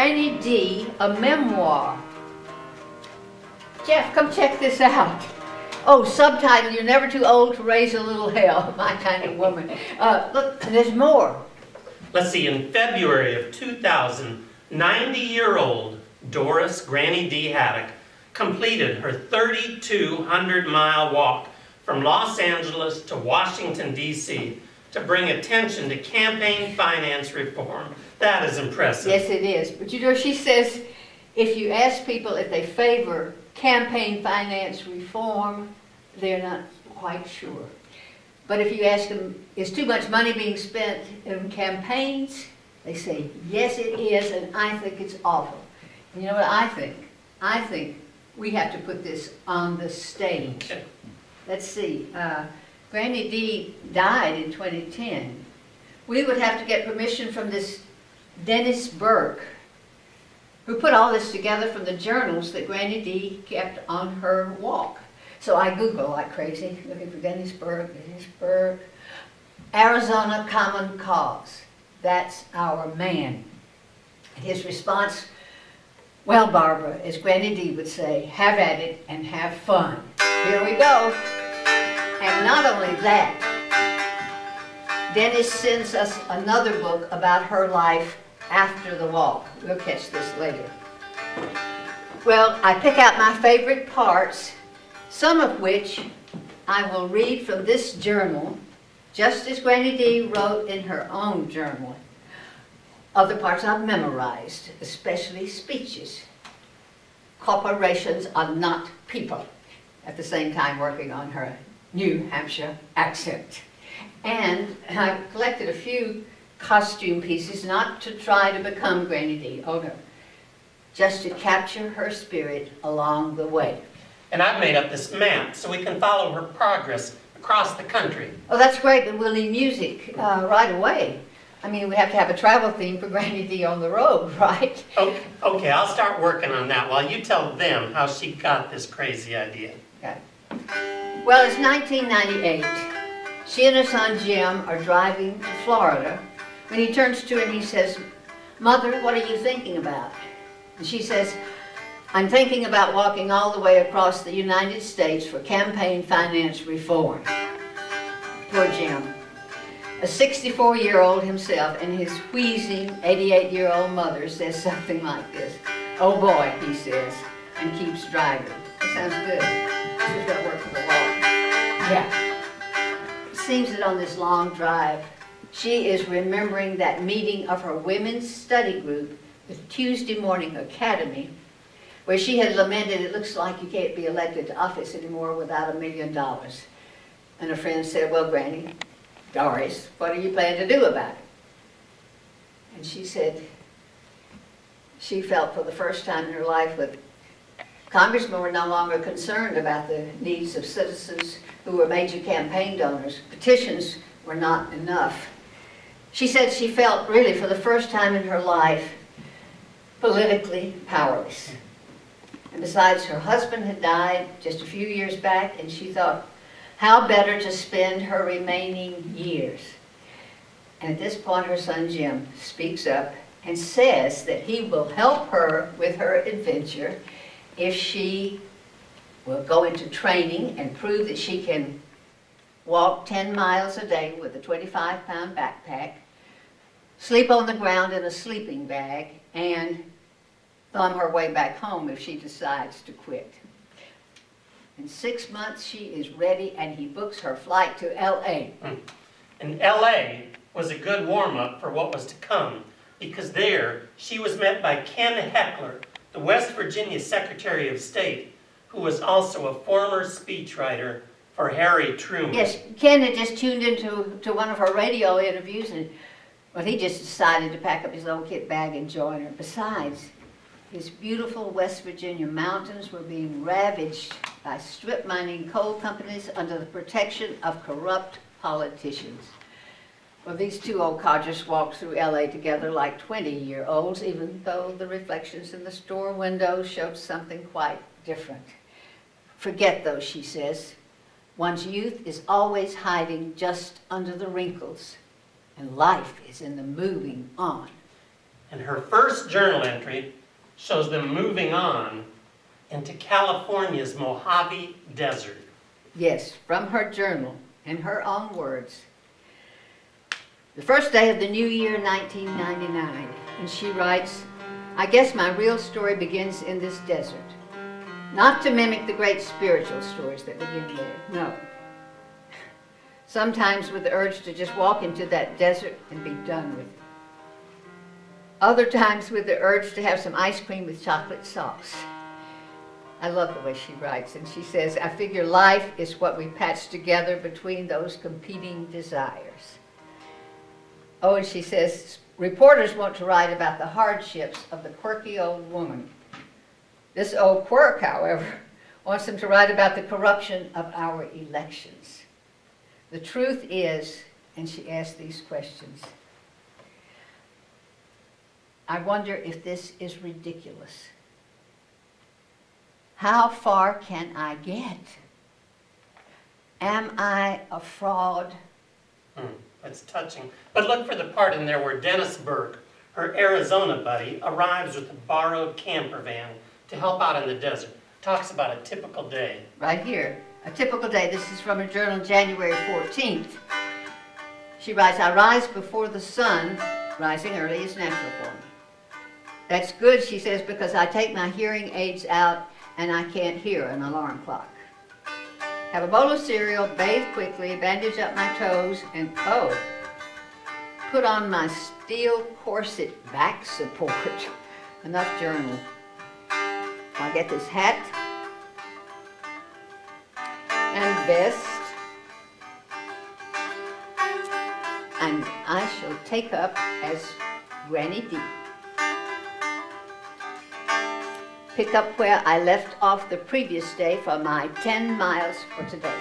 Granny D, a memoir. Jeff, come check this out. Oh, subtitle, You're Never Too Old to Raise a Little Hell, My Kind of Woman. Look, there's more. Let's see, in February of 2000, 90-year-old Dorris Granny D. Haddock completed her 3,200-mile walk from Los Angeles to Washington, D.C. to bring attention to campaign finance reform. That is impressive. Yes, it is. But you know, she says if you ask people if they favor campaign finance reform, they're not quite sure. But if you ask them, is too much money being spent in campaigns? They say, yes, it is, and I think it's awful. And you know what I think? I think we have to put this on the stage. Okay. Let's see. Granny D died in 2010. We would have to get permission from this Dennis Burke, who put all this together from the journals that Granny D kept on her walk. So I Google like crazy, looking for Dennis Burke, Arizona Common Cause. That's our man. And his response, well, Barbara, as Granny D would say, have at it and have fun. Here we go. And not only that, Dennis sends us another book about her life after the walk. We'll catch this later. Well, I pick out my favorite parts, some of which I will read from this journal, just as Granny D wrote in her own journal. Other parts I've memorized, especially speeches. Corporations are not people, at the same time working on her New Hampshire accent. And I've collected a few costume pieces, not to try to become Granny D, oh no, just to capture her spirit along the way. And I've made up this map so we can follow her progress across the country. Oh, that's great, and we'll need music right away. I mean, we have to have a travel theme for Granny D on the road, right? Okay, I'll start working on that while you tell them how she got this crazy idea. Okay. Well, it's 1998. She and her son Jim are driving to Florida when he turns to her and he says, Mother, what are you thinking about? And she says, I'm thinking about walking all the way across the United States for campaign finance reform. Poor Jim. A 64-year-old himself and his wheezing 88-year-old mother says something like this. Oh boy, he says, and keeps driving. That sounds good. She's got to work for the law. Yeah. It seems that on this long drive, she is remembering that meeting of her women's study group, the Tuesday Morning Academy, where she had lamented, it looks like you can't be elected to office anymore without $1 million. And her friend said, well, Granny, Dorris, what are you planning to do about it? And she said she felt for the first time in her life that congressmen were no longer concerned about the needs of citizens who were major campaign donors. Petitions were not enough. She said she felt really for the first time in her life politically powerless. And besides, her husband had died just a few years back, and she thought, how better to spend her remaining years? And at this point, her son Jim speaks up and says that he will help her with her adventure if she will go into training and prove that she can walk 10 miles a day with a 25-pound backpack, sleep on the ground in a sleeping bag, and thumb her way back home if she decides to quit. In 6 months, she is ready, and he books her flight to L.A. And L.A. was a good warm-up for what was to come, because there she was met by Ken Heckler, the West Virginia Secretary of State, who was also a former speechwriter for Harry Truman. Yes, Ken had just tuned into one of her radio interviews, and well, he just decided to pack up his old kit bag and join her. Besides, his beautiful West Virginia mountains were being ravaged by strip mining coal companies under the protection of corrupt politicians. Well, these two old codgers walked through LA together like 20-year-olds, even though the reflections in the store windows showed something quite different. Forget those, she says. One's youth is always hiding just under the wrinkles, and life is in the moving on. And her first journal entry shows them moving on into California's Mojave Desert. Yes, from her journal, in her own words. The first day of the new year, 1999, and she writes, I guess my real story begins in this desert. Not to mimic the great spiritual stories that begin there, no. Sometimes with the urge to just walk into that desert and be done with it. Other times with the urge to have some ice cream with chocolate sauce. I love the way she writes, and she says, I figure life is what we patch together between those competing desires. Oh, and she says, reporters want to write about the hardships of the quirky old woman. This old quirk, however, wants them to write about the corruption of our elections. The truth is, and she asks these questions, I wonder if this is ridiculous. How far can I get? Am I a fraud? That's touching. But look for the part in there where Dennis Burke, her Arizona buddy, arrives with a borrowed camper van to help out in the desert. Talks about a typical day. Right here, a typical day. This is from her journal, January 14th. She writes, I rise before the sun. Rising early is natural for me. That's good, she says, because I take my hearing aids out and I can't hear an alarm clock. Have a bowl of cereal, bathe quickly, bandage up my toes, and put on my steel corset back support. Enough journal. I'll get this hat and vest, and I shall take up as Granny D. Pick up where I left off the previous day for my 10 miles for today.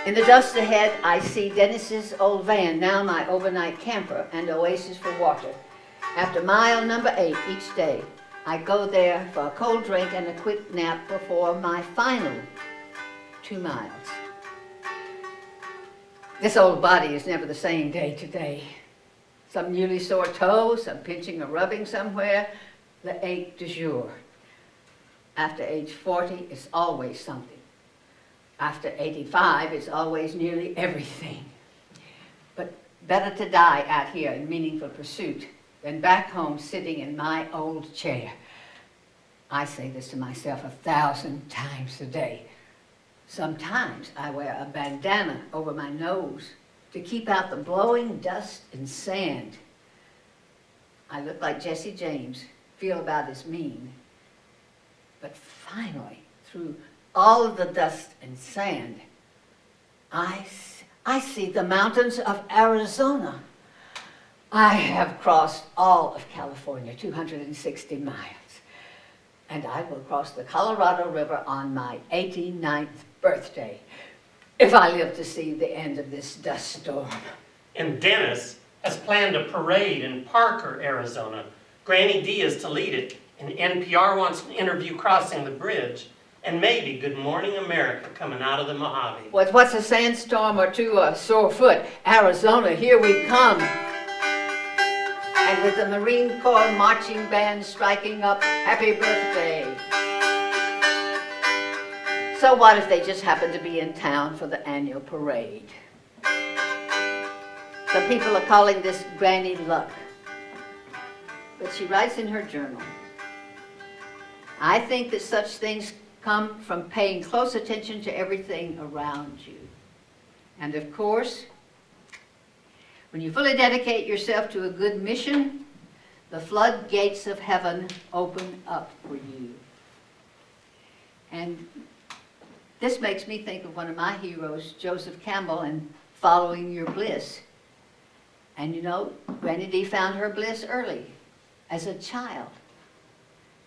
In the dust ahead, I see Dennis's old van, now my overnight camper and oasis for water. After mile number 8 each day, I go there for a cold drink and a quick nap before my final 2 miles. This old body is never the same day to day. Some newly sore toe, some pinching or rubbing somewhere, the ache du jour. After age 40, it's always something. After 85, it's always nearly everything. But better to die out here in meaningful pursuit than back home sitting in my old chair. I say this to myself 1,000 times a day. Sometimes I wear a bandana over my nose to keep out the blowing dust and sand. I look like Jesse James, feel about as mean. But finally, through all of the dust and sand, I see the mountains of Arizona. I have crossed all of California, 260 miles. And I will cross the Colorado River on my 89th birthday, if I live to see the end of this dust storm. And Dennis has planned a parade in Parker, Arizona. Granny D is to lead it, and NPR wants an interview crossing the bridge, and maybe Good Morning America coming out of the Mojave. What's a sandstorm or two, a sore foot? Arizona, here we come. And with the Marine Corps marching band striking up Happy Birthday. So what if they just happen to be in town for the annual parade? Some people are calling this Granny Luck. But she writes in her journal, I think that such things come from paying close attention to everything around you. And of course, when you fully dedicate yourself to a good mission, the floodgates of heaven open up for you. And this makes me think of one of my heroes, Joseph Campbell, and Following Your Bliss. And you know, Granny D found her bliss early, as a child.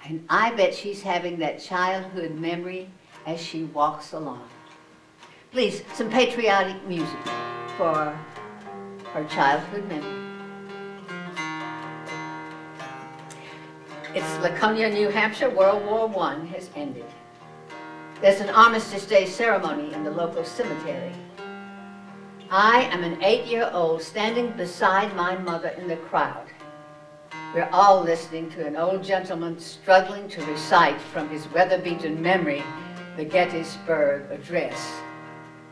And I bet she's having that childhood memory as she walks along. Please, some patriotic music for her childhood memory. It's Laconia, New Hampshire. World War I has ended. There's an Armistice Day ceremony in the local cemetery. I am an 8-year-old standing beside my mother in the crowd. We're all listening to an old gentleman struggling to recite from his weather-beaten memory the Gettysburg Address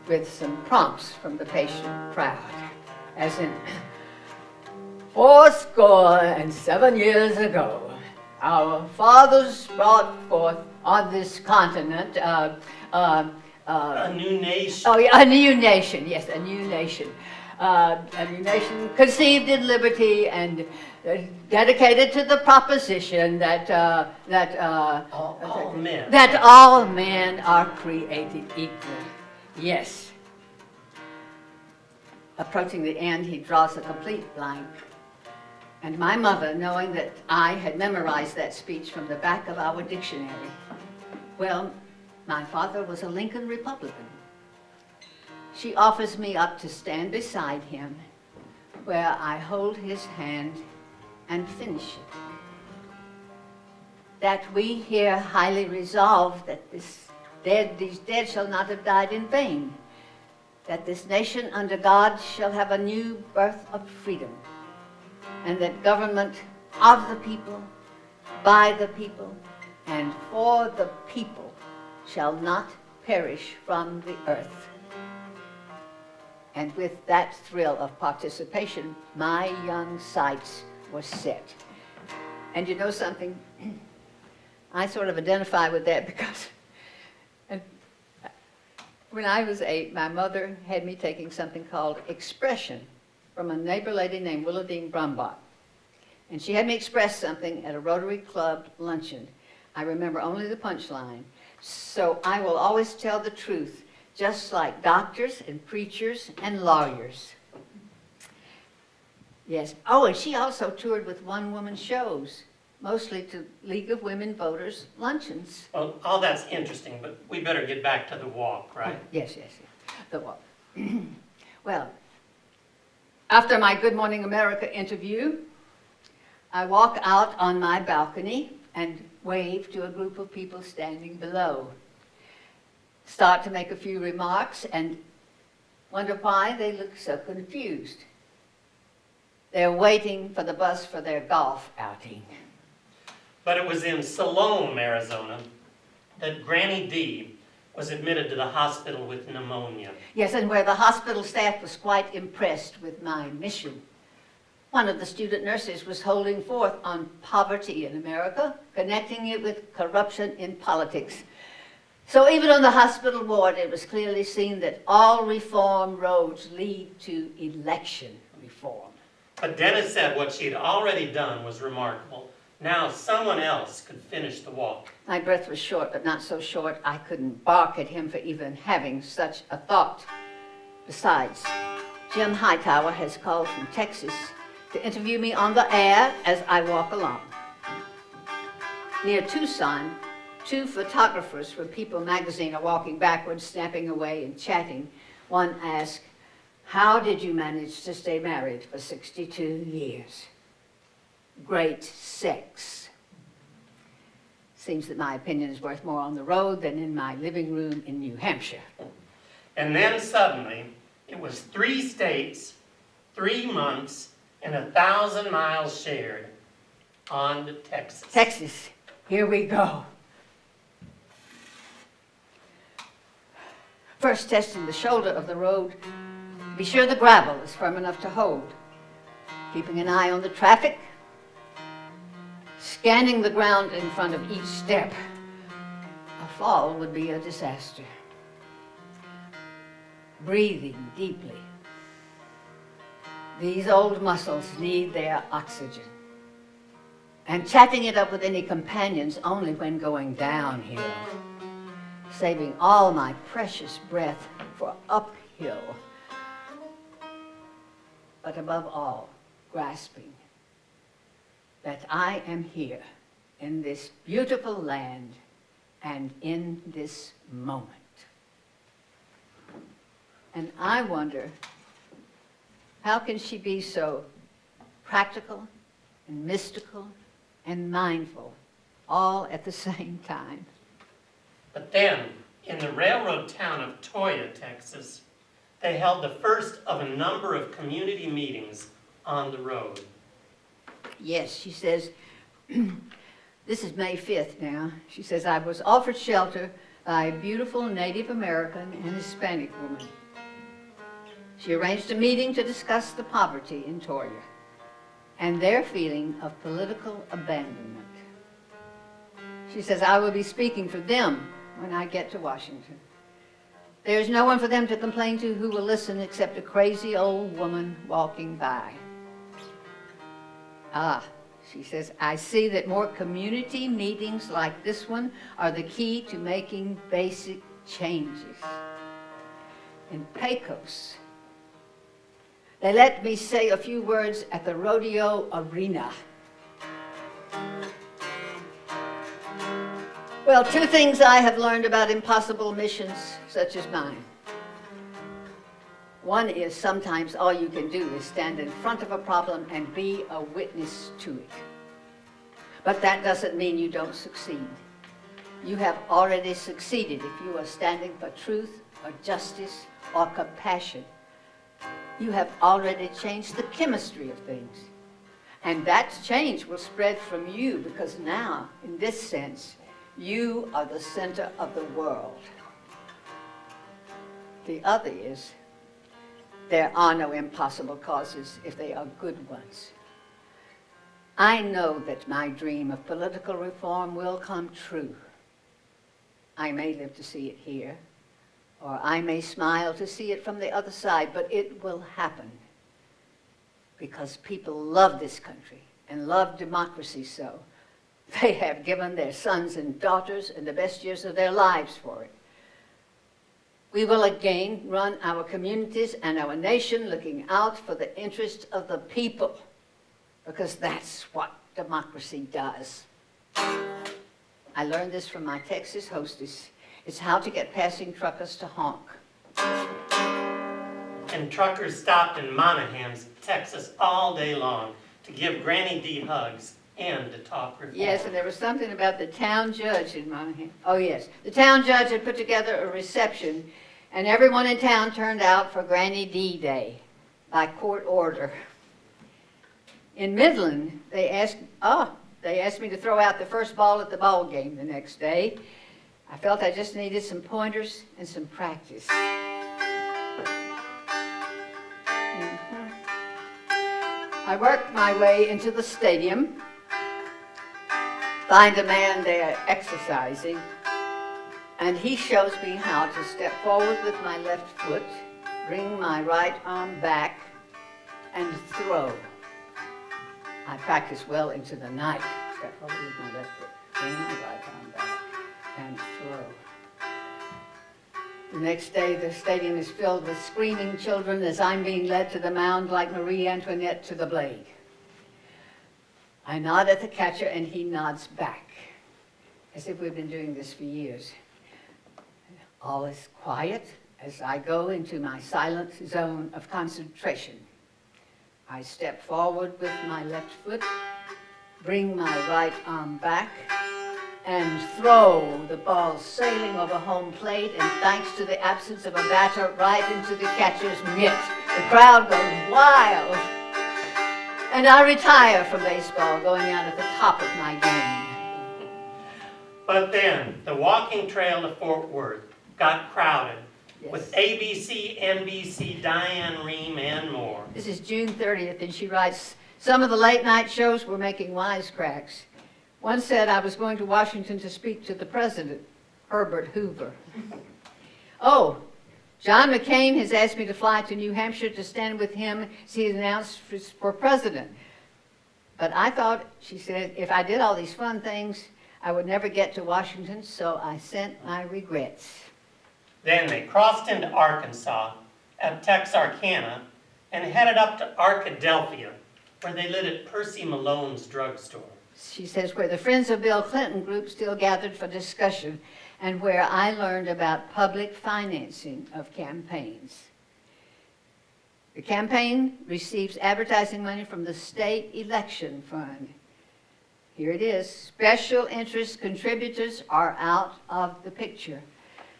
with some prompts from the patient crowd, as in, 7 years ago, our fathers brought forth on this continent A new nation. oh, yeah, a new nation, yes, a new nation. A new nation conceived in liberty and dedicated to the proposition that All men. that all men are created equal. Yes. Approaching the end, he draws a complete blank. And my mother, knowing that I had memorized that speech from the back of our dictionary, well, my father was a Lincoln Republican. She offers me up to stand beside him, where I hold his hand and finish it. That we here highly resolve that these dead shall not have died in vain, that this nation under God shall have a new birth of freedom, and that government of the people, by the people, and for the people shall not perish from the earth. And with that thrill of participation, my young sights were set. And you know something? I sort of identify with that because when I was 8, my mother had me taking something called expression from a neighbor lady named Willadine Brumbach. And she had me express something at a Rotary Club luncheon. I remember only the punchline. So I will always tell the truth, just like doctors and preachers and lawyers. Yes. Oh, and she also toured with one-woman shows, mostly to League of Women Voters luncheons. Well, all that's interesting, but we better get back to the walk, right? Yes, the walk. Well, after my Good Morning America interview, I walk out on my balcony and wave to a group of people standing below. Start to make a few remarks and wonder why they look so confused. They're waiting for the bus for their golf outing. But it was in Salome, Arizona, that Granny D was admitted to the hospital with pneumonia. Yes, and where the hospital staff was quite impressed with my mission. One of the student nurses was holding forth on poverty in America, connecting it with corruption in politics. So even on the hospital ward, it was clearly seen that all reform roads lead to election reform. But Dennis said what she'd already done was remarkable. Now someone else could finish the walk. My breath was short, but not so short I couldn't bark at him for even having such a thought. Besides, Jim Hightower has called from Texas to interview me on the air as I walk along. Near Tucson, 2 photographers from People magazine are walking backwards, snapping away and chatting. One asks, "How did you manage to stay married for 62 years? Great sex." Seems that my opinion is worth more on the road than in my living room in New Hampshire. And then suddenly, it was 3 states, 3 months, and 1,000 miles shared on to Texas. Texas, here we go. First testing the shoulder of the road. Be sure the gravel is firm enough to hold. Keeping an eye on the traffic. Scanning the ground in front of each step. A fall would be a disaster. Breathing deeply. These old muscles need their oxygen. And chatting it up with any companions only when going downhill. Saving all my precious breath for uphill. But above all, grasping that I am here in this beautiful land and in this moment. And I wonder, how can she be so practical and mystical and mindful all at the same time? But then, in the railroad town of Toyah, Texas, they held the first of a number of community meetings on the road. Yes, she says, this is May 5th now. She says, I was offered shelter by a beautiful Native American and Hispanic woman. She arranged a meeting to discuss the poverty in Toria and their feeling of political abandonment. She says, I will be speaking for them when I get to Washington. There's no one for them to complain to who will listen except a crazy old woman walking by. Ah, she says, I see that more community meetings like this one are the key to making basic changes. In Pecos, they let me say a few words at the rodeo arena. Well, two things I have learned about impossible missions such as mine. One is sometimes all you can do is stand in front of a problem and be a witness to it. But that doesn't mean you don't succeed. You have already succeeded if you are standing for truth or justice or compassion. You have already changed the chemistry of things. And that change will spread from you because now, in this sense, you are the center of the world. The other is, there are no impossible causes if they are good ones. I know that my dream of political reform will come true. I may live to see it here, or I may smile to see it from the other side, but it will happen because people love this country and love democracy so. They have given their sons and daughters and the best years of their lives for it. We will again run our communities and our nation looking out for the interests of the people, because that's what democracy does. I learned this from my Texas hostess. It's how to get passing truckers to honk. And truckers stopped in Monahans, Texas all day long to give Granny D hugs and to talk reform. Yes, and there was something about the town judge in Monahan. Oh, yes. The town judge had put together a reception, and everyone in town turned out for Granny D Day by court order. In Midland, they asked me to throw out the first ball at the ball game the next day. I felt I just needed some pointers and some practice. I worked my way into the stadium, find a man there exercising, and he shows me how to step forward with my left foot, bring my right arm back, and throw. I practiced well into the night. Step forward with my left foot, bring my right arm back, and throw. The next day, the stadium is filled with screaming children as I'm being led to the mound like Marie Antoinette to the blade. I nod at the catcher, and he nods back, as if we've been doing this for years. All is quiet as I go into my silent zone of concentration. I step forward with my left foot, bring my right arm back, and throw the ball sailing over home plate, and thanks to the absence of a batter, right into the catcher's mitt. The crowd goes wild, and I retire from baseball, going out at the top of my game. But then, the walking trail to Fort Worth got crowded with ABC, NBC, Diane Rehm, and more. This is June 30th, and she writes, some of the late night shows were making wisecracks. One said I was going to Washington to speak to the president, Herbert Hoover. Oh, John McCain has asked me to fly to New Hampshire to stand with him as he announced for president. But I thought, she said, if I did all these fun things, I would never get to Washington, so I sent my regrets. Then they crossed into Arkansas at Texarkana and headed up to Arkadelphia, where they lit at Percy Malone's drugstore. She says, where the Friends of Bill Clinton group still gathered for discussion, and where I learned about public financing of campaigns. The campaign receives advertising money from the state election fund. Here it is. Special interest contributors are out of the picture.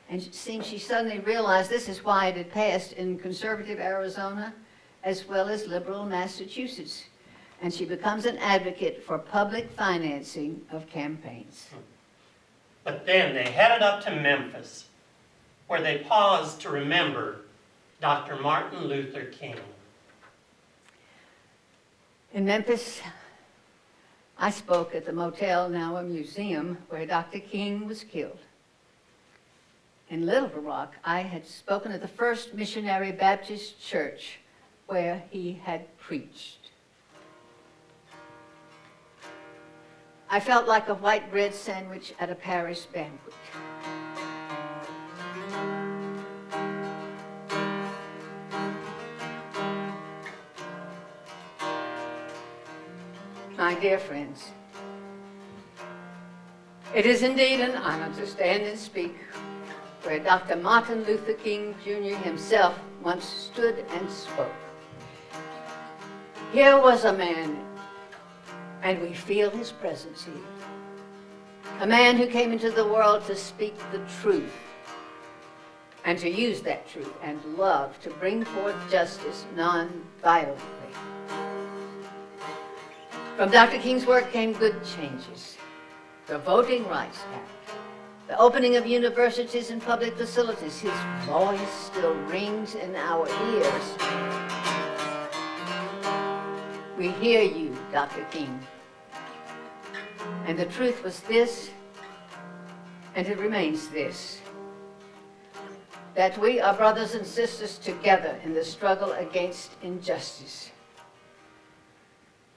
And it seems she suddenly realized this is why it had passed in conservative Arizona as well as liberal Massachusetts. And she becomes an advocate for public financing of campaigns. But then they headed up to Memphis, where they paused to remember Dr. Martin Luther King. In Memphis, I spoke at the motel, now a museum, where Dr. King was killed. In Little Rock, I had spoken at the First Missionary Baptist Church where he had preached. I felt like a white bread sandwich at a parish banquet. My dear friends, it is indeed an honor to stand and speak where Dr. Martin Luther King Jr. himself once stood and spoke. Here was a man, and we feel his presence here, a man who came into the world to speak the truth and to use that truth and love to bring forth justice non-violently. From Dr. King's work came good changes. The Voting Rights Act, the opening of universities and public facilities. His voice still rings in our ears. We hear you, Dr. King. And the truth was this, and it remains this, that we are brothers and sisters together in the struggle against injustice.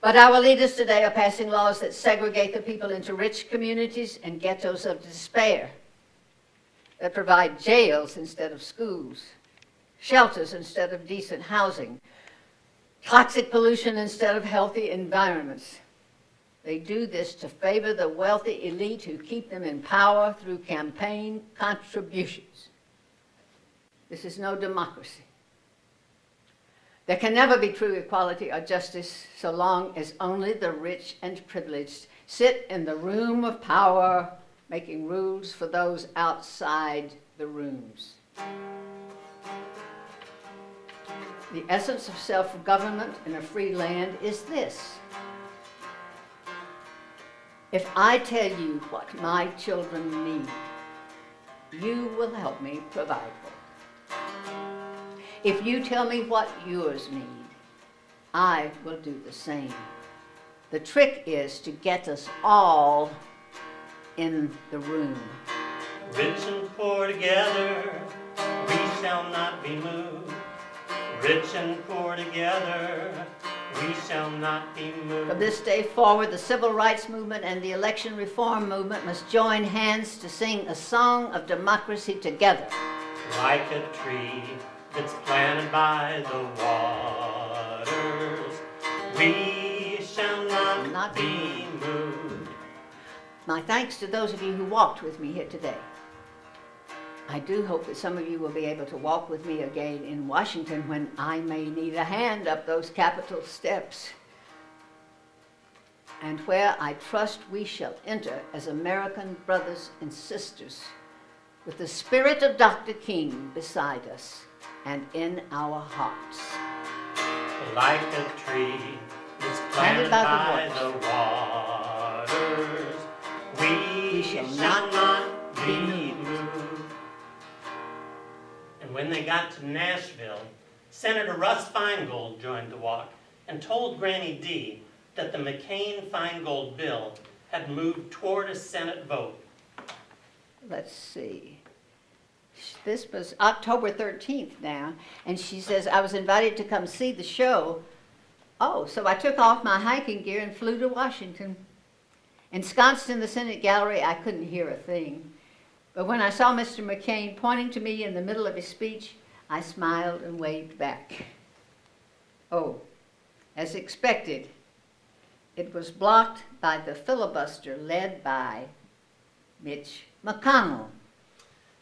But our leaders today are passing laws that segregate the people into rich communities and ghettos of despair, that provide jails instead of schools, shelters instead of decent housing, toxic pollution instead of healthy environments. They do this to favor the wealthy elite who keep them in power through campaign contributions. This is no democracy. There can never be true equality or justice so long as only the rich and privileged sit in the room of power, making rules for those outside the rooms. The essence of self-government in a free land is this. If I tell you what my children need, you will help me provide for them. If you tell me what yours need, I will do the same. The trick is to get us all in the room. Rich and poor together, we shall not be moved. Rich and poor together, we shall not be moved. From this day forward, the civil rights movement and the election reform movement must join hands to sing a song of democracy together. Like a tree that's planted by the waters, we shall not be moved. My thanks to those of you who walked with me here today. I do hope that some of you will be able to walk with me again in Washington when I may need a hand up those Capitol steps, and where I trust we shall enter as American brothers and sisters with the spirit of Dr. King beside us and in our hearts. Like a tree that's planted by the waters, we shall not be moved. And when they got to Nashville, Senator Russ Feingold joined the walk and told Granny D that the McCain-Feingold bill had moved toward a Senate vote. Let's see. This was October 13th now, and she says, I was invited to come see the show. Oh, so I took off my hiking gear and flew to Washington. Ensconced in the Senate gallery, I couldn't hear a thing. But when I saw Mr. McCain pointing to me in the middle of his speech, I smiled and waved back. Oh, as expected, it was blocked by the filibuster led by Mitch McConnell.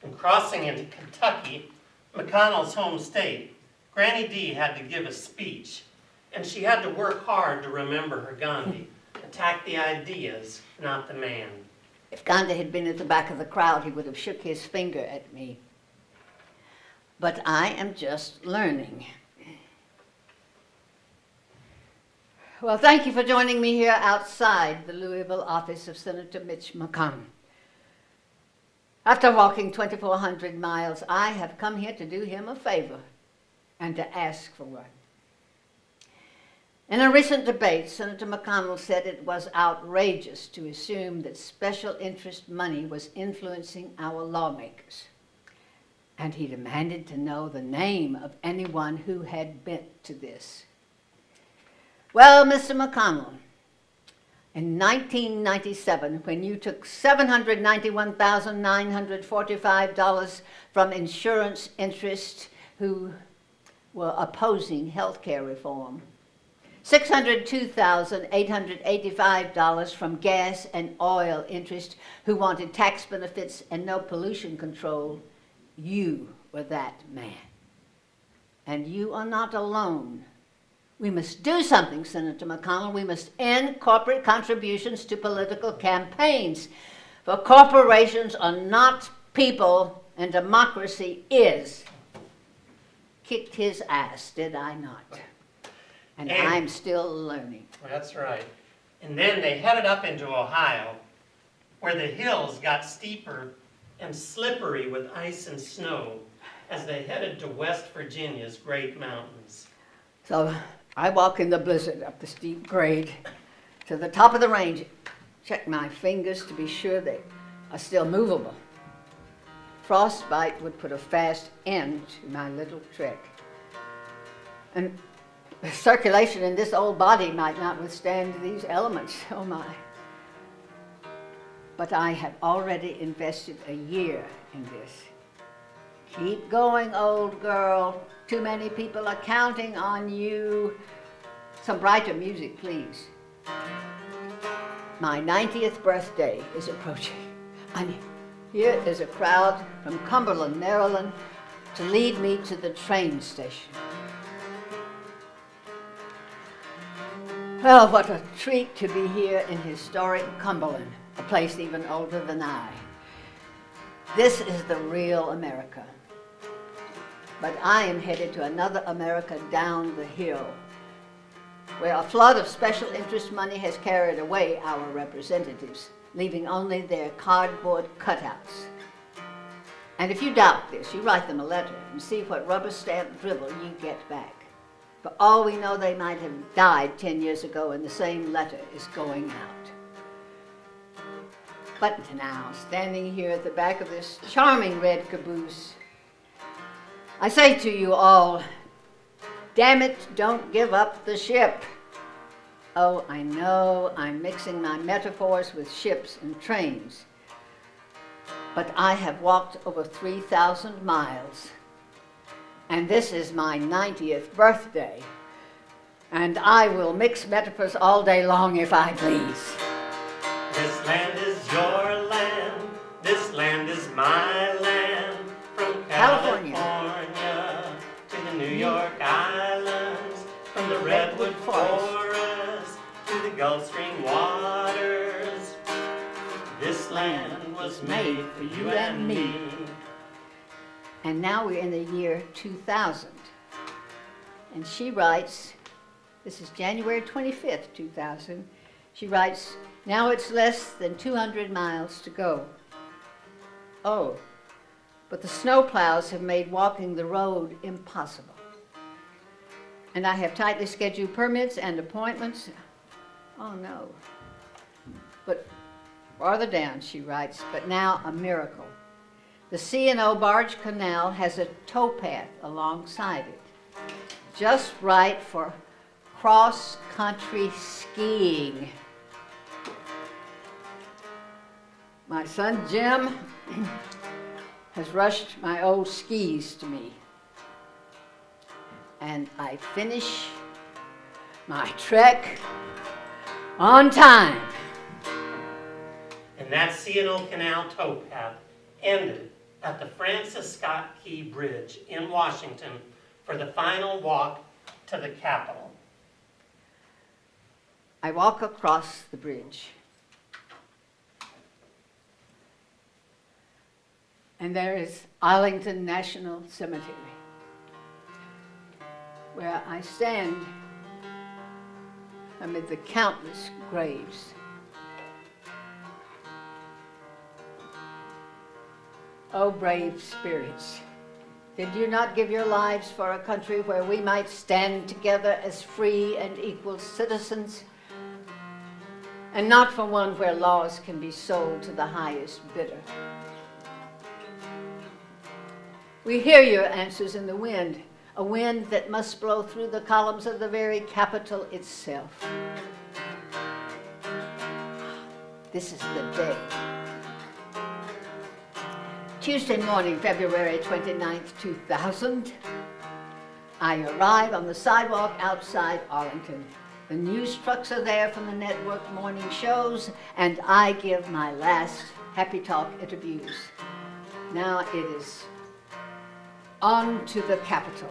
And crossing into Kentucky, McConnell's home state, Granny D had to give a speech, and she had to work hard to remember her Gandhi. Attack the ideas, not the man. If Gandhi had been at the back of the crowd, he would have shook his finger at me. But I am just learning. Well, thank you for joining me here outside the Louisville office of Senator Mitch McConnell. After walking 2,400 miles, I have come here to do him a favor and to ask for one. In a recent debate, Senator McConnell said it was outrageous to assume that special interest money was influencing our lawmakers. And he demanded to know the name of anyone who had bent to this. Well, Mr. McConnell, in 1997, when you took $791,945 from insurance interests who were opposing health care reform, $602,885 from gas and oil interests who wanted tax benefits and no pollution control, you were that man. And you are not alone. We must do something, Senator McConnell. We must end corporate contributions to political campaigns. For corporations are not people, and democracy is. Kicked his ass, did I not? And I'm still learning. That's right. And then they headed up into Ohio, where the hills got steeper and slippery with ice and snow as they headed to West Virginia's Great Mountains. So I walk in the blizzard up the steep grade to the top of the range, check my fingers to be sure they are still movable. Frostbite would put a fast end to my little trek. And circulation in this old body might not withstand these elements, oh my. But I have already invested a year in this. Keep going, old girl. Too many people are counting on you. Some brighter music, please. My 90th birthday is approaching. And here is a crowd from Cumberland, Maryland, to lead me to the train station. Well, what a treat to be here in historic Cumberland, a place even older than I. This is the real America. But I am headed to another America down the hill, where a flood of special interest money has carried away our representatives, leaving only their cardboard cutouts. And if you doubt this, you write them a letter and see what rubber stamp dribble you get back. For all we know, they might have died 10 years ago and the same letter is going out. But now, standing here at the back of this charming red caboose, I say to you all, damn it, don't give up the ship. Oh, I know I'm mixing my metaphors with ships and trains, but I have walked over 3,000 miles, and this is my 90th birthday, and I will mix metaphors all day long if I please. This land is your land, this land is my land, from California to the New York Islands, from the Redwood Forest to the Gulf Stream waters. This land was made for you and me. And now we're in the year 2000. And she writes, this is January 25th, 2000. She writes, now it's less than 200 miles to go. Oh, but the snowplows have made walking the road impossible. And I have tightly scheduled permits and appointments. Oh no. But farther down, she writes, but now a miracle. The C&O Barge Canal has a towpath alongside it, just right for cross-country skiing. My son Jim has rushed my old skis to me, and I finish my trek on time. And that C&O Canal towpath ended at the Francis Scott Key Bridge in Washington for the final walk to the Capitol. I walk across the bridge. And there is Arlington National Cemetery, where I stand amid the countless graves. O brave spirits, did you not give your lives for a country where we might stand together as free and equal citizens, and not for one where laws can be sold to the highest bidder? We hear your answers in the wind, a wind that must blow through the columns of the very Capitol itself. This is the day. Tuesday morning, February 29th, 2000, I arrive on the sidewalk outside Arlington. The news trucks are there from the network morning shows, and I give my last Happy Talk interviews. Now it is on to the Capitol.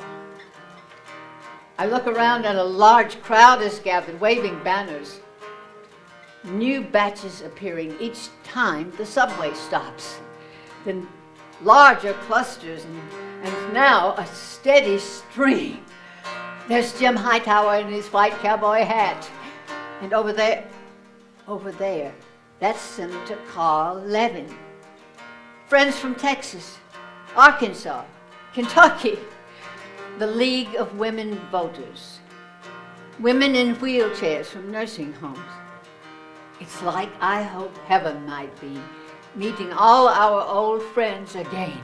I look around and a large crowd is gathered, waving banners. New batches appearing each time the subway stops. Then larger clusters, and now a steady stream. There's Jim Hightower in his white cowboy hat. And over there, that's Senator Carl Levin. Friends from Texas, Arkansas, Kentucky, the League of Women Voters, women in wheelchairs from nursing homes. It's like I hope heaven might be meeting all our old friends again.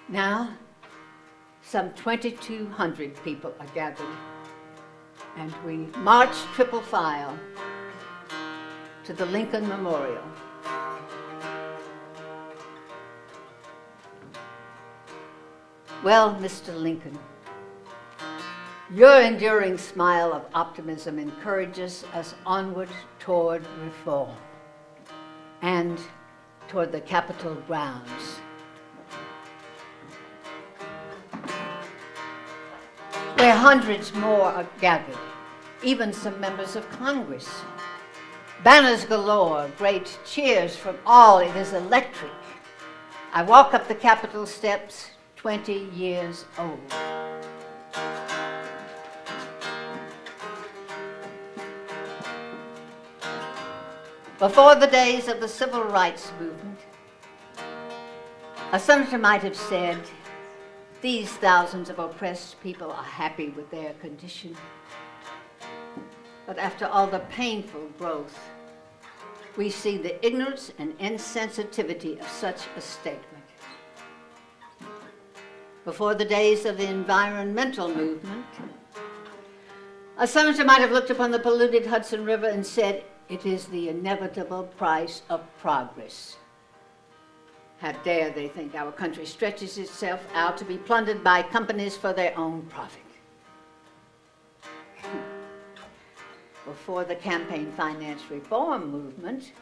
Now, some 2,200 people are gathered, and we march triple file to the Lincoln Memorial. Well, Mr. Lincoln, your enduring smile of optimism encourages us onward toward reform and toward the Capitol grounds, where hundreds more are gathered, even some members of Congress. Banners galore, great cheers from all. It is electric. I walk up the Capitol steps, 20 years old. Before the days of the civil rights movement, a senator might have said, these thousands of oppressed people are happy with their condition. But after all the painful growth, we see the ignorance and insensitivity of such a statement. Before the days of the environmental movement, a senator might have looked upon the polluted Hudson River and said, it is the inevitable price of progress. How dare they think our country stretches itself out to be plundered by companies for their own profit. Before the campaign finance reform movement,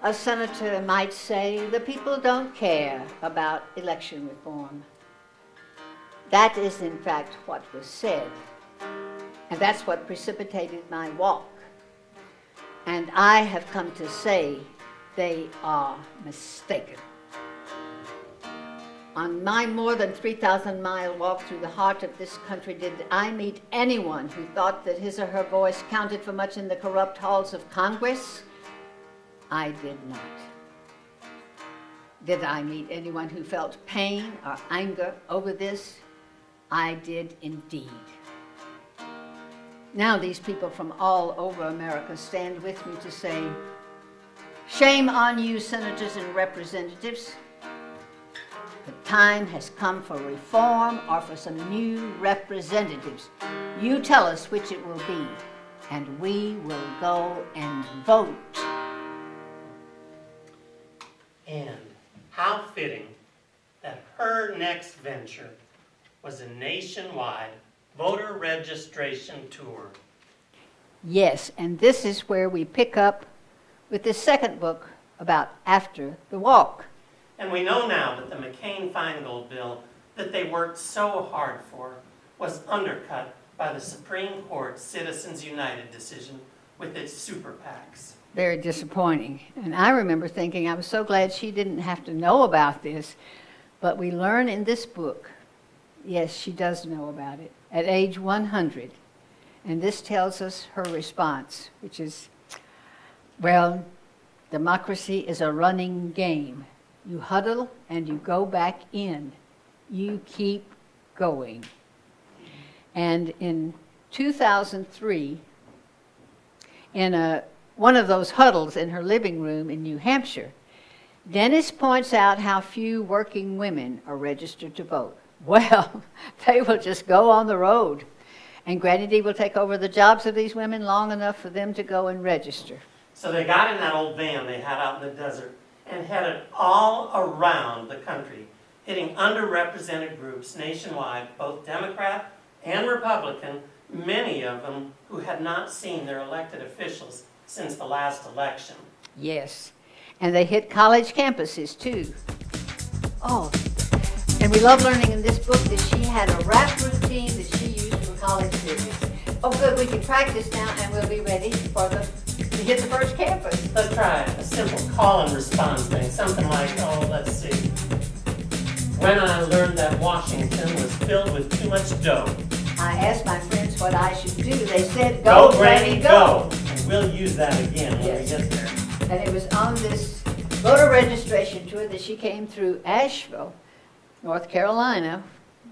a senator might say the people don't care about election reform. That is in fact what was said, and that's what precipitated my walk. And I have come to say they are mistaken. On my more than 3,000-mile walk through the heart of this country, did I meet anyone who thought that his or her voice counted for much in the corrupt halls of Congress? I did not. Did I meet anyone who felt pain or anger over this? I did indeed. Now these people from all over America stand with me to say, shame on you, senators and representatives. The time has come for reform or for some new representatives. You tell us which it will be, and we will go and vote. And how fitting that her next venture was a nationwide voter registration tour. Yes, and this is where we pick up with the second book about After the Walk. And we know now that the McCain-Feingold bill that they worked so hard for was undercut by the Supreme Court's Citizens United decision with its super PACs. Very disappointing. And I remember thinking I was so glad she didn't have to know about this. But we learn in this book, yes, she does know about it, at age 100. And this tells us her response, which is, well, democracy is a running game. You huddle and you go back in. You keep going. And in 2003, in one of those huddles in her living room in New Hampshire, Dennis points out how few working women are registered to vote. Well, they will just go on the road, and Granny D will take over the jobs of these women long enough for them to go and register. So they got in that old van they had out in the desert and headed all around the country, hitting underrepresented groups nationwide, both Democrat and Republican, many of them who had not seen their elected officials since the last election. Yes, and they hit college campuses too. Oh, and we love learning in this book that she had a rap routine that she used for college students. Oh good, we can practice now and we'll be ready to hit the first campus. Let's try a simple call and response thing, something like, let's see. When I learned that Washington was filled with too much dough. I asked my friends what I should do. They said, Go, Granny, go! And we'll use that again when we get there. And it was on this voter registration tour that she came through Asheville, North Carolina,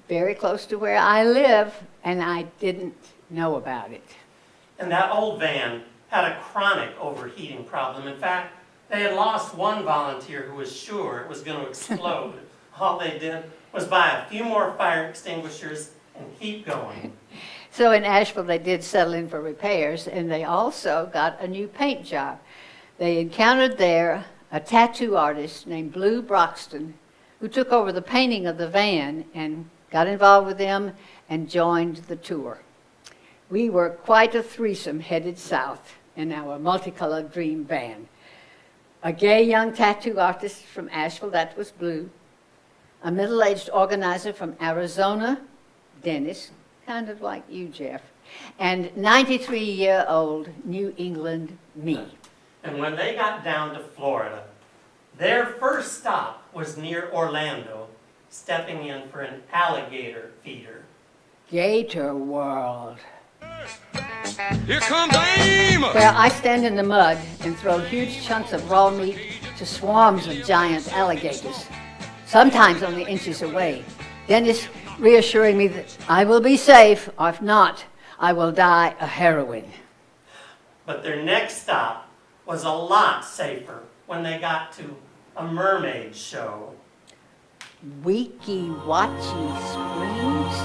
very close to where I live, and I didn't know about it. And that old van had a chronic overheating problem. In fact, they had lost one volunteer who was sure it was going to explode. All they did was buy a few more fire extinguishers and keep going. So in Asheville, they did settle in for repairs, and they also got a new paint job. They encountered there a tattoo artist named Blue Broxton, who took over the painting of the van and got involved with them and joined the tour. We were quite a threesome headed south in our multicolored dream van. A gay young tattoo artist from Asheville, that was Blue. A middle-aged organizer from Arizona, Dennis, kind of like you, Jeff. And 93-year-old New England me. And when they got down to Florida, their first stop was near Orlando, stepping in for an alligator feeder. Gator World. Here comes aim! Where I stand in the mud and throw huge chunks of raw meat to swarms of giant alligators, sometimes only inches away. Dennis reassuring me that I will be safe, or if not, I will die a heroine. But their next stop was a lot safer when they got to a mermaid show. Weeki Watchy Springs?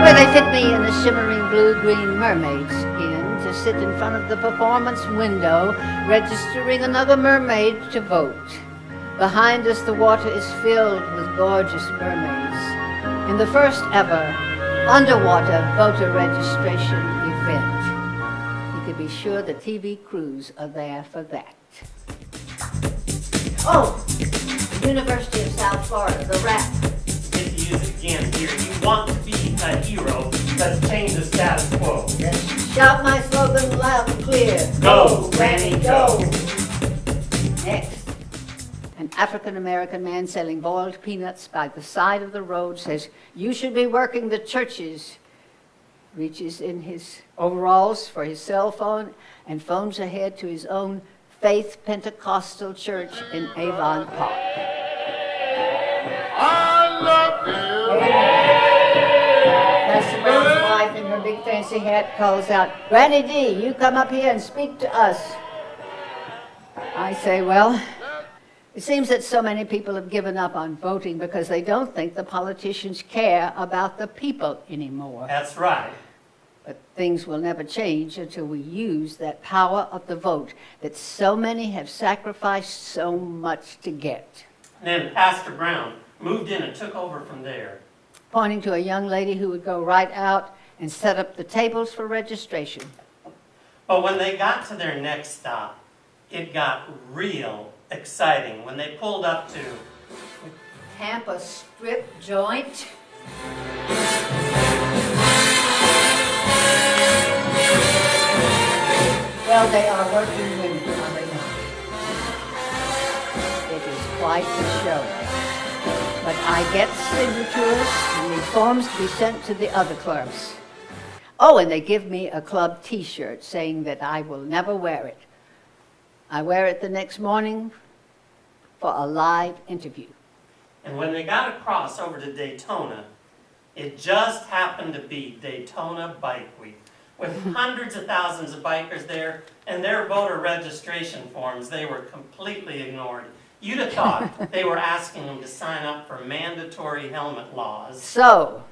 Where they fit me in the shimmering blue-green mermaid skin to sit in front of the performance window, registering another mermaid to vote. Behind us, the water is filled with gorgeous mermaids in the first ever underwater voter registration event. You can be sure the TV crews are there for that. Oh, the University of South Florida, the rap. Get to use it again here. You want to be a hero, let's change the status quo. Shout my slogan loud and clear. Go, Granny, go. Next. An African-American man selling boiled peanuts by the side of the road says, "You should be working the churches." Reaches in his overalls for his cell phone and phones ahead to his own Faith Pentecostal Church in Avon Park. I love you! Pastor Brown's wife in her big fancy hat calls out, "Granny D, you come up here and speak to us." I say, well, it seems that so many people have given up on voting because they don't think the politicians care about the people anymore. That's right. But things will never change until we use that power of the vote that so many have sacrificed so much to get. And then Pastor Brown moved in and took over from there. Pointing to a young lady who would go right out and set up the tables for registration. But when they got to their next stop, it got real exciting when they pulled up to Tampa Strip Joint. Well, they are working women, are they not? It is quite the show. But I get signatures and these forms to be sent to the other clubs. Oh, and they give me a club t-shirt saying that I will never wear it. I wear it the next morning for a live interview. And when they got across over to Daytona, it just happened to be Daytona Bike Week, with hundreds of thousands of bikers there, and their voter registration forms, they were completely ignored. You'd have thought they were asking them to sign up for mandatory helmet laws. So,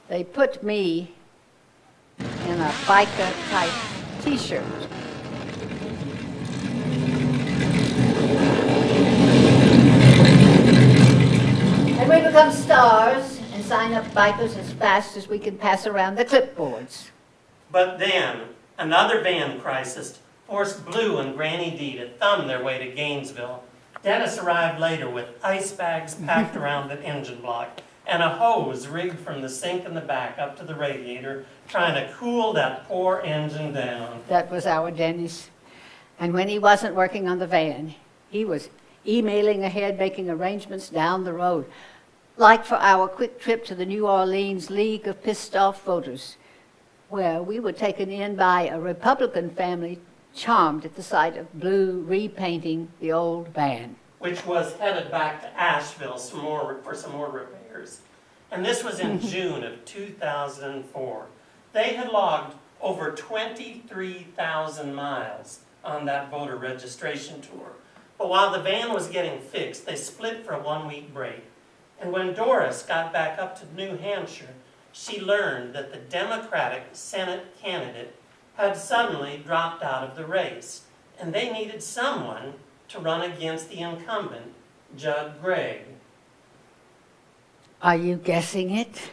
they put me in a biker-type t-shirt. And we become stars and sign up bikers as fast as we can pass around the clipboards. But then, another van crisis forced Blue and Granny D to thumb their way to Gainesville. Dennis arrived later with ice bags packed around the engine block and a hose rigged from the sink in the back up to the radiator, trying to cool that poor engine down. That was our Dennis. And when he wasn't working on the van, he was emailing ahead, making arrangements down the road. Like for our quick trip to the New Orleans League of Pissed Off Voters, where we were taken in by a Republican family charmed at the sight of Blue repainting the old van. Which was headed back to Asheville for some more repairs. And this was in June of 2004. They had logged over 23,000 miles on that voter registration tour. But while the van was getting fixed, they split for a one-week break. And when Dorris got back up to New Hampshire, she learned that the Democratic Senate candidate had suddenly dropped out of the race, and they needed someone to run against the incumbent, Judd Gregg. Are you guessing it?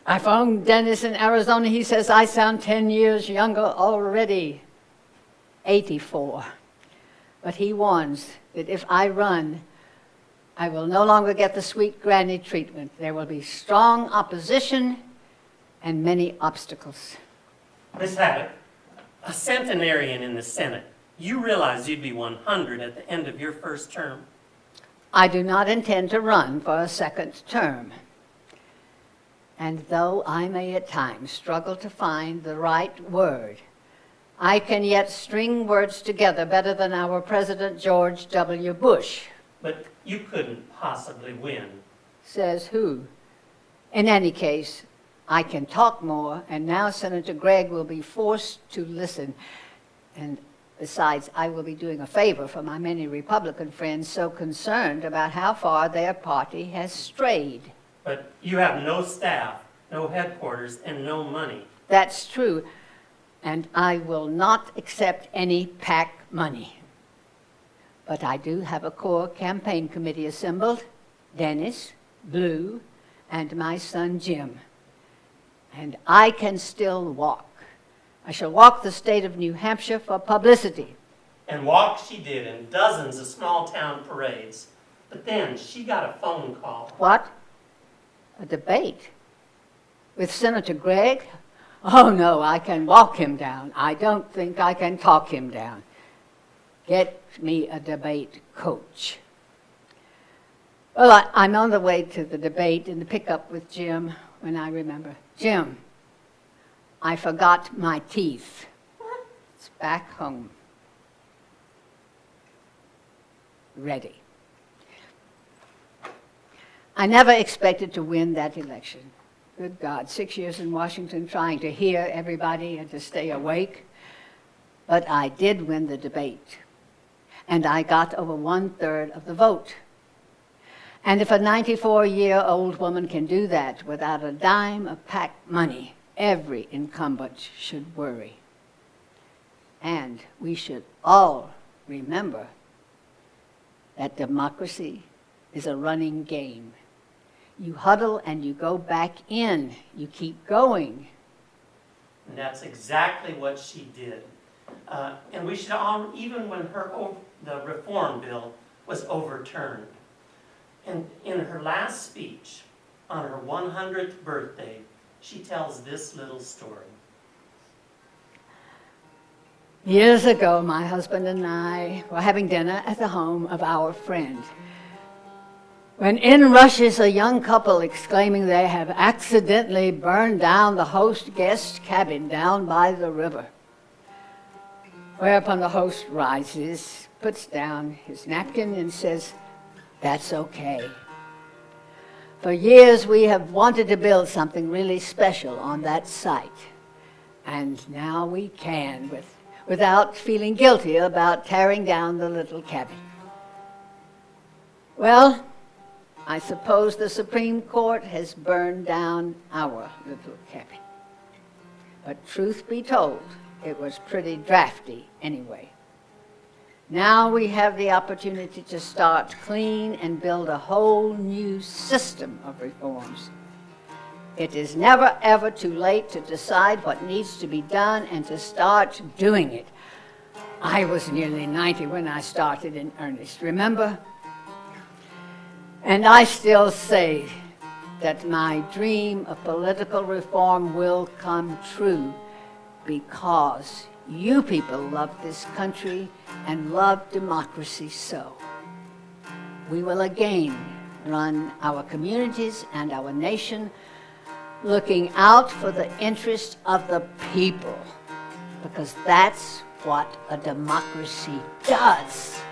I phoned Dennis in Arizona. He says I sound 10 years younger already. 84. But he warns that if I run, I will no longer get the sweet granny treatment. There will be strong opposition and many obstacles. Miss Haddock, a centenarian in the Senate, you realize you'd be 100 at the end of your first term. I do not intend to run for a second term. And though I may at times struggle to find the right word, I can yet string words together better than our President George W. Bush. But you couldn't possibly win. Says who? In any case, I can talk more, and now Senator Gregg will be forced to listen. And besides, I will be doing a favor for my many Republican friends so concerned about how far their party has strayed. But you have no staff, no headquarters, and no money. That's true, and I will not accept any PAC money. But I do have a core campaign committee assembled, Dennis, Blue, and my son Jim. And I can still walk. I shall walk the state of New Hampshire for publicity. And walk she did in dozens of small-town parades. But then she got a phone call. What? A debate? With Senator Gregg? Oh no, I can walk him down. I don't think I can talk him down. Get me a debate coach. Well, I'm on the way to the debate in the pickup with Jim when I remember. Jim, I forgot my teeth. It's back home. Ready. I never expected to win that election. Good God, 6 years in Washington trying to hear everybody and to stay awake. But I did win the debate. And I got over 1/3 of the vote. And if a 94-year-old woman can do that without a dime of PAC money, every incumbent should worry. And we should all remember that democracy is a running game. You huddle and you go back in. You keep going. And that's exactly what she did. And we should all, even when the reform bill was overturned, and in her last speech, On her 100th birthday, she tells this little story. Years ago, my husband and I were having dinner at the home of our friend, when in rushes a young couple exclaiming they have accidentally burned down the host guest's cabin down by the river. Whereupon the host rises, puts down his napkin and says, "That's okay. For years we have wanted to build something really special on that site, and now we can without feeling guilty about tearing down the little cabin." Well, I suppose the Supreme Court has burned down our little cabin. But truth be told, it was pretty drafty anyway. Now we have the opportunity to start clean and build a whole new system of reforms. It is never ever too late to decide what needs to be done and to start doing it. I was nearly 90 when I started in earnest, remember? And I still say that my dream of political reform will come true because you people love this country and love democracy so. We will again run our communities and our nation looking out for the interest of the people, because that's what a democracy does.